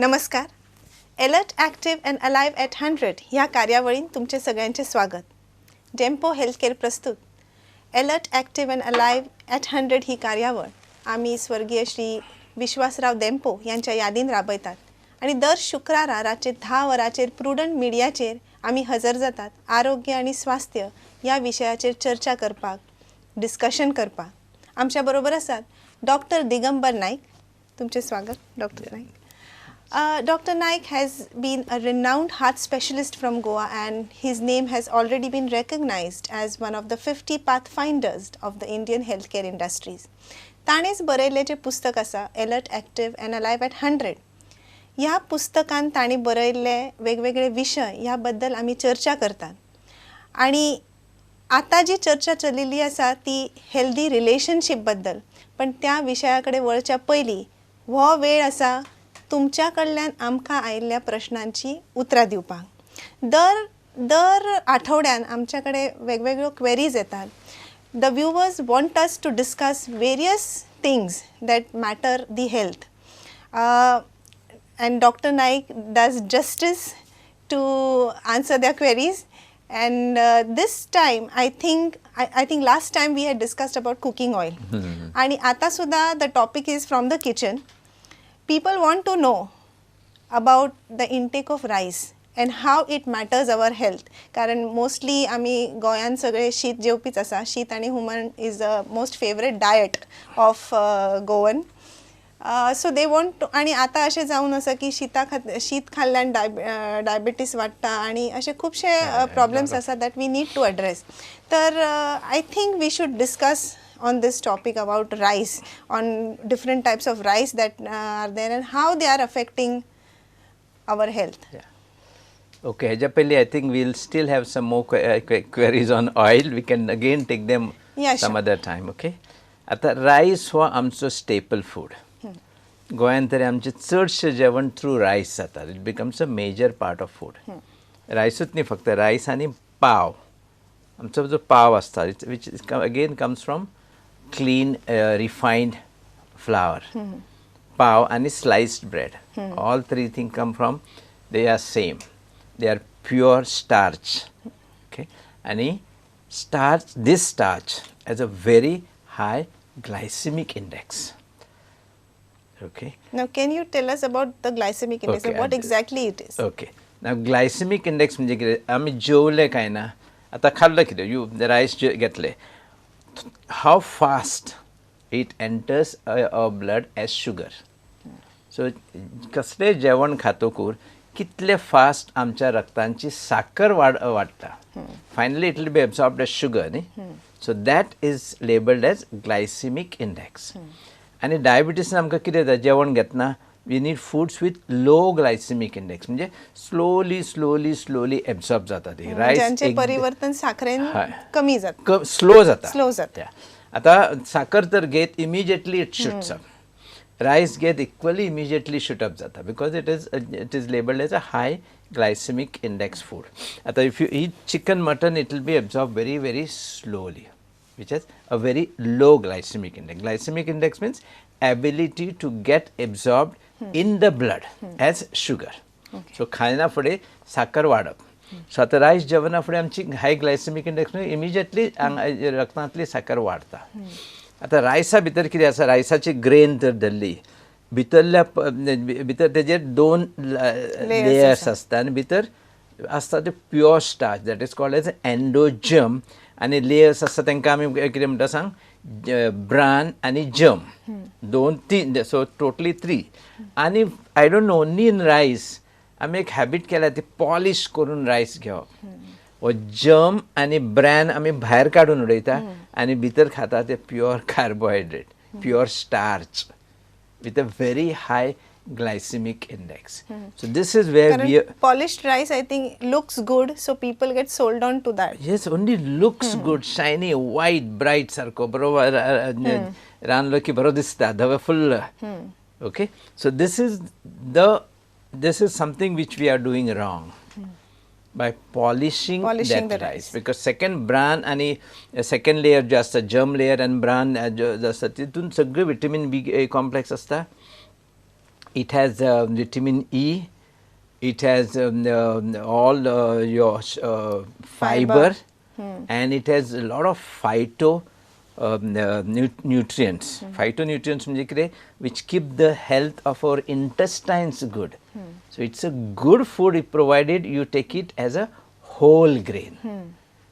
नमस्कार. Alert, active and alive at 100 ह्या कार्यावळीन तुमचे सगळ्यांचे स्वागत. डेम्पो हेल्थकेअर प्रस्तुत alert, active and alive at 100 ही कार्यावळ आम्ही स्वर्गीय श्री विश्वासराव डेम्पो यांच्या यादीन राबयतात आणि दर शुक्रारा रातचे 10 वरांचेर प्रुडंट मिडियाचेर आम्ही हजर जातात आरोग्य आणि स्वास्थ्य या विशयाचेर चर्चा करपाक, डिस्कशन करपाक. आमच्या बरोबर आसात डॉक्टर दिगंबर नाईक. तुमचे स्वागत doctor Naik. Dr. Naik has been a renowned heart specialist from Goa and his name has already been recognized as one of the 50 pathfinders of the Indian healthcare industries. ताणेच बरयल्लें जें पुस्तक आसा alert, active and alive at 100 ह्या पुस्तकान ताणी बरयल्ले वेगवेगळे विशय ह्या बद्दल आमी चर्चा करतात. आणि आता जी चर्चा चलिल्ली आसा ती हेल्दी रिलेशनशीप बद्दल, पण त्या विशयाकडे वळच्या पयलीं हो वेळ आसा तुमच्या कडल्यान आमकां आयिल्ल्या प्रश्नांची उतरां दिवपाक. दर आठवड्यान आमच्या कडेन वेगवेगळ्यो क्वेरीज येतात. The viewers want us to discuss various things that matter the health and doctor Naik does justice to answer their queries. And this time I think last time we had discussed about cooking oil. आणि आता सुद्धा the topic is from the kitchen. People want to know about the intake of rice and how it matters our health. कारण mostly आम्ही गोंयान सगळे शीत जेवपीच आसा. शीत आणि हुमण is the most favourite diet of Goan. So they want to. आणि आता अशें जावन आसा की शीत खाल्ल्यान डायबिटीस वाडटा आणि अशे खुबशे प्रॉब्लेम्स आसा that we need to address. तर I think we should discuss on this topic about rice, on different types of rice that are there and how they are affecting our health. Yeah. Okay, Japeli, I think we'll still have some more queries on oil. We can again take them some other time, okay? आता rice हो आमचो staple food. गोंयान तरी आमचे चडशे जेवण through rice जाता. It becomes a major part of food. रायसूच न्ही फक्त रायस आनी पाव. आमचो जो पाव आसता which again comes from clean refined flour, pav and sliced bread. All three things come from, they are same. They are pure starch. Okay, and this starch has a very high glycemic index. Okay. Now can you tell us about the glycemic index? Okay, and what exactly it is? Okay. Now glycemic index म्हणजे कितें आमी जेवले काय ना आता खाल्लं कितें you rice घेतले. How fast it enters our blood as sugar. So कसले जेवण खातोकूर कितले फास्ट आमच्या रक्तांची साखर वाडटा. Finally it will be absorbed as sugar. So that is labeled as glycemic index. आणि डायबिटीस आमकां कितें जाता जेवण घेतना we need foods with low glycemic index म्हणजे slowly absorb जाता ते रायस ज्यांचे परिवर्तन साखरेन कमी जाता स्लो जाता. आता साखर तर घेत immediately it shoots up. Rice घेत इक्वली इमिजिएटली शूट अप जाता because it is labelled as a high glycaemic index food. आता if you eat chicken mutton it will be absorb very slowly which has a very low glycemic index. Glycemic index means ability to get absorbed in the blood as sugar. So खायना फुडें साखर वाडप. सो आता rice जेवणा फुडें आमची हाय glycaemic index immediately रक्तांतली साखर वाडटा. आता रायसा भितर कितें आसा रायसाची ग्रेन तर धरली भितर तेजेर 2 लेयर्स आसता आनी भितर आसता ते pure starch that is called as endosperm आनी लेयर्स आसता तांकां आमी कितें म्हणटा सांग ब्रान आनी जर्म. 2-3 so totally 3. आनी I don't know only in rice आमी एक हॅबीट केल्या ती पॉलिश करून रायस घेवप. वो जर्म आनी ब्रॅन आमी भायर काडून उडयता आनी भितर खाता ते pure carbohydrate, pure starch with a very high glycemic index. So this is where we polished rice I think looks good, so people get sold on to that. Yes, only looks good, shiny, white, bright sarko बरोबर रांदलो की बरो दिसता धवे full. Okay, so this is something which we are doing wrong by polishing that rice, because second bran आणि second layer जो असता germ layer and bran जो असता तितून सगळे vitamin B complex असता. it has vitamin E, it has all your fiber, and it has a lot of nutrients. Phytonutrients म्हणजे कितें, which keep the health of our intestines good. So it's a good food provided you take it as a whole grain.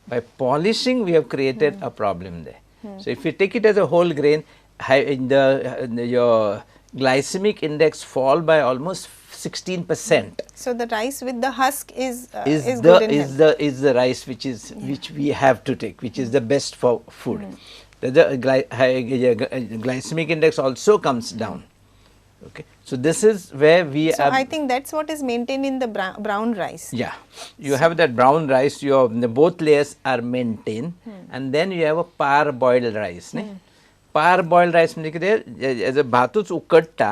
By polishing, we have created a problem there. So if you take it as a whole grain, your glycemic index fall by almost 16%. So the rice with the husk is good in health. Is the rice which we have to take, which is the best for food. The glycemic index also comes down. Okay, so this is where we so I think that's what is maintained in the brown rice. Yeah, you have that brown rice, both layers are maintained, and then you have a parboiled rice. Parboiled rice म्हणजे कितें, as a भातूच उकडटा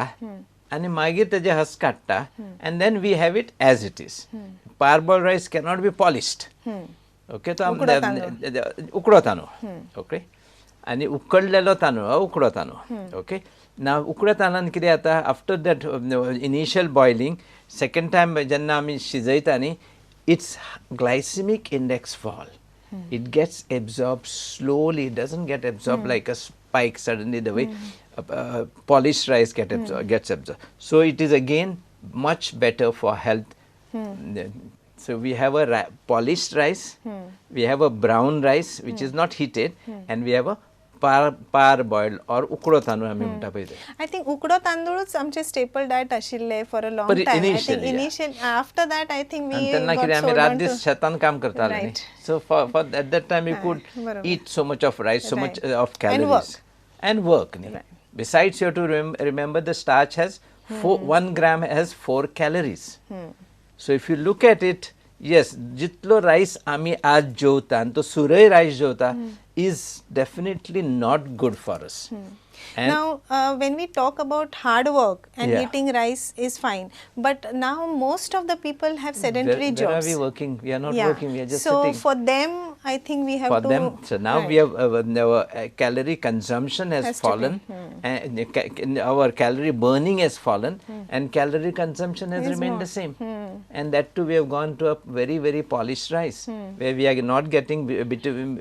आणि मागीर तेजे हस काडटा, and then we have it as it is. Parboiled rice cannot be polished. Okay, so उकडो तांदूळ. Okay, आणि उकडलेलो तांदूळ उकडो तांदूळ. Okay, now उकडे तांदळान कितें जाता, after that initial boiling, second time जेन्ना आमी शिजयता न्ही, its glycemic index fall. It gets absorbed slowly. It doesn't get absorbed like a spike suddenly the way polished rice gets absorbed. So it is again much better for health. So we have a polished rice, we have a brown rice which is not heated, and we have a parboiled or ukdo तांदूळ आमी म्हणटा पळय ते. I think ukdo तांदूळच आमचे staple diet आशिल्ले for a long time. I think initially, after that I think we got तेन्ना कितें आमी रात दीस शेतान काम करताले न्ही. So for at that time we could eat so much of rice, so much of calories and work. Besides, you have to remember the starch has 1 gram has 4 calories. So if you look at it, yes, jitlo rice आमी आज जेवता and to सुरय rice जेवता is definitely not good for us. Now, when we talk about hard work and eating rice is fine, but now most of the people have sedentary jobs. Where are we working? We are not working, we are just so sitting. So for them, I think we have for to... them, so now we have our calorie consumption has fallen, and our calorie burning has fallen, and calorie consumption has remained the same. And that too we have gone to a very, very polished rice, where we are not getting vitamin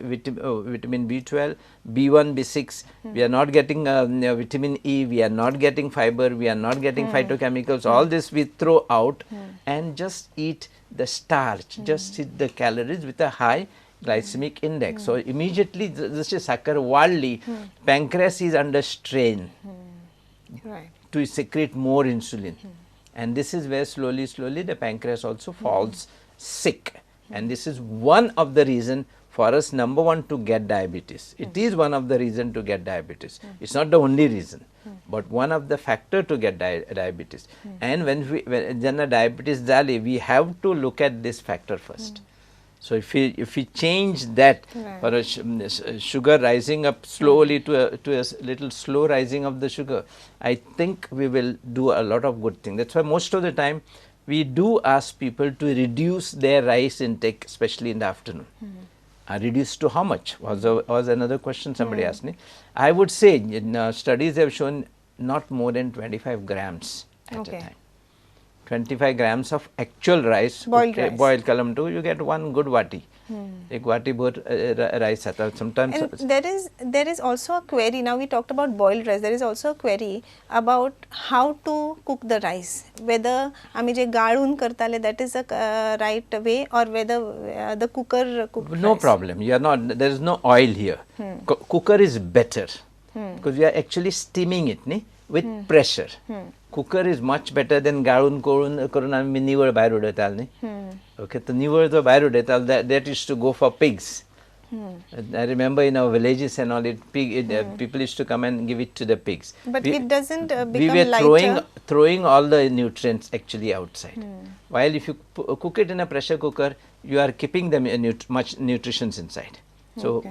B12, B1, B6, we are not getting vitamin E, we are not getting fiber, we are not getting phytochemicals, all this we throw out and just eat the starch, just eat the calories with a high glycemic index. So immediately जसे साखर वाढली, pancreas is under strain to secrete more insulin, and this is where slowly the pancreas also falls sick, and this is one of the reason for us, number one, to get diabetes. It is one of the reason to get diabetes. It's not the only reason, but one of the factor to get diabetes. And when diabetes jali, we have to look at this factor first. So if we change that for a sugar rising up slowly to a little slow rising of the sugar, I think we will do a lot of good things. That's why most of the time we do ask people to reduce their rice intake, especially in the afternoon. Reduce to how much was another question somebody asked me. I would say studies have shown not more than 25 grams at a time. 25 grams of actual rice, boiled kalam too, you get one good vati. Ek vati bhar rice aata. Sometimes. And there is also a query. Now we talked about boiled rice. There is also a query about how to cook the rice. Whether आमी जे गाळून करताले that is a right way, or whether the cooker cooked rice. No problem. You are not. There is no oil here. Cooker is better because you are actually steaming it, with pressure. Cooker is much better than गाळून करून आमी निवळ भायर उडयताले न्ही. Okay, so निवळ जो भायर उडयताले that used to go for pigs. I remember in our villages and all, people used to come and give it to the pigs. But it doesn't become we were lighter. throwing all the nutrients actually outside. While if you cook it in a pressure cooker, you are keeping the much nutrition inside. So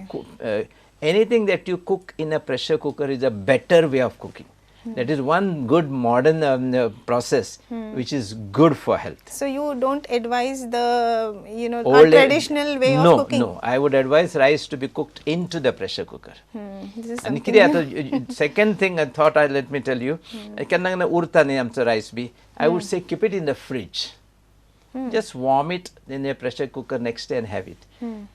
anything that you cook in a pressure cooker is a better way of cooking. That is one good modern process which is good for health. So you don't advise the our traditional way of cooking? No, I would advise rice to be cooked into the pressure cooker. This is And something second thing I thought, let me tell you, rice be, I would say keep it in the fridge. Just warm it in a pressure cooker next day and have it.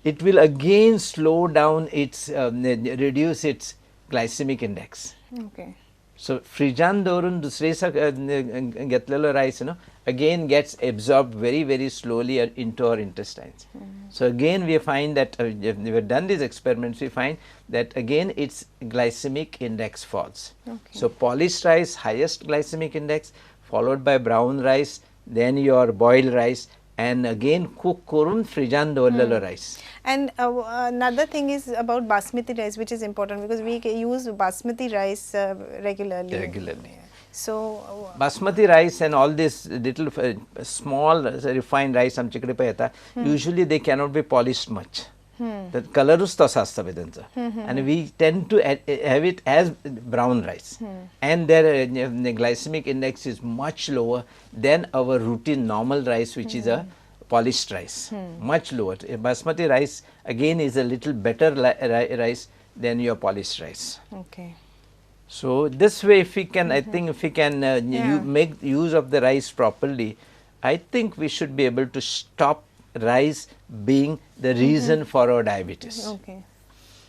It will again slow down its, reduce its glycemic index. Okay. So frijan dorun dusresa getlelo rice, again gets absorbed very, very slowly into our intestines. So again we find that we have done these experiments, we find that again its glycemic index falls. Okay. So polished rice, highest glycemic index, followed by brown rice, then your boiled rice, and again cook korun frijan dorlelo rice. And another thing is about basmati rice, which is important because we use basmati rice regularly. So basmati rice and all this little small refined rice usually they cannot be polished much. The color is and we tend to have it as brown rice, and their glycemic index is much lower than our routine normal rice, which is a polished rice, much lower. Basmati rice again is a little better rice than your polished rice. Okay. So this way, if we can, I think if we can make use of the rice properly, I think we should be able to stop rice being the reason for our diabetes. Okay.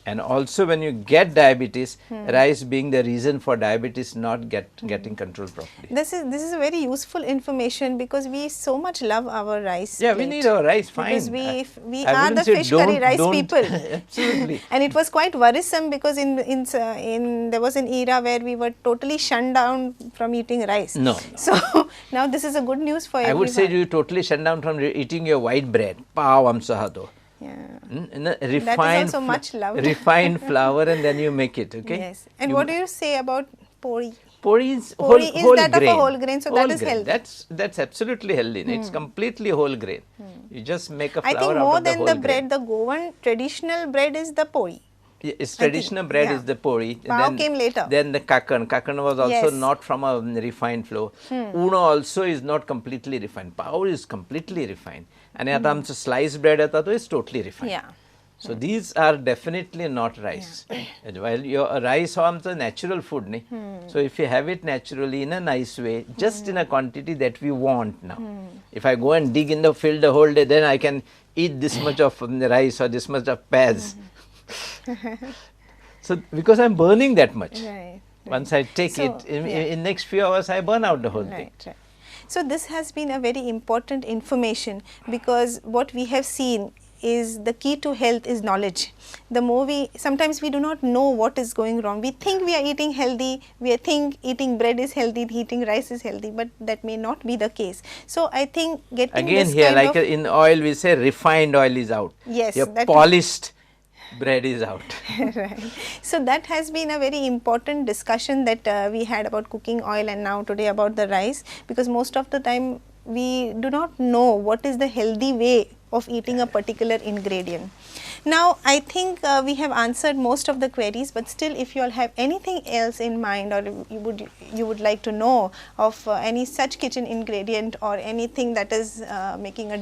And also when you get diabetes, rice being the reason for diabetes not getting controlled properly. This is a very useful information because we so much love our rice. Yeah, we need our rice, fine. Because we are the fish curry rice people. Absolutely. And it was quite worrisome because there was an era where we were totally shunned down from eating rice. No. So now this is a good news for everyone. I would say you totally shut down from eating your white bread. Pavam sahado. Yeah. Refined, that is also much loved. Refined flour, and then you make it, okay? Yes. And what do you say about pori? Pori is whole that grain. Of a whole grain, so that is grain. healthy. That's absolutely healthy. It's completely whole grain. You just make a flour I think out more of the than whole the grain. bread, the Goan traditional bread is the pori. Its traditional bread is the pori. Pao came later. Then the kakan. Kakan was also not from a refined flour. Uno also is not completely refined. Pao is completely refined. And आता sliced bread is totally refined. Yeah. So these are definitely not rice. While your rice is a natural food, so if you have it naturally in a nice way, just in a quantity that we want now. If I go and dig in the field the whole day, then I can eat this much of rice or this much of paz. So because I'm burning that much. Right. Once I take it, in next few hours I burn out the whole thing. Right. So this has been a very important information because what we have seen is the key to health is knowledge. The more sometimes we do not know what is going wrong. We think we are eating healthy, we think eating bread is healthy, eating rice is healthy, but that may not be the case. So I think getting again this here, kind like of in oil we say refined oil is out. Yes. Your polished bread is out. Right. So that has been a very important discussion that we had about cooking oil and now today about the rice, because most of the time we do not know what is the healthy way of eating a particular ingredient. Now I think we have answered most of the queries, but still if you all have anything else in mind or you would like to know of any such kitchen ingredient or anything that is making a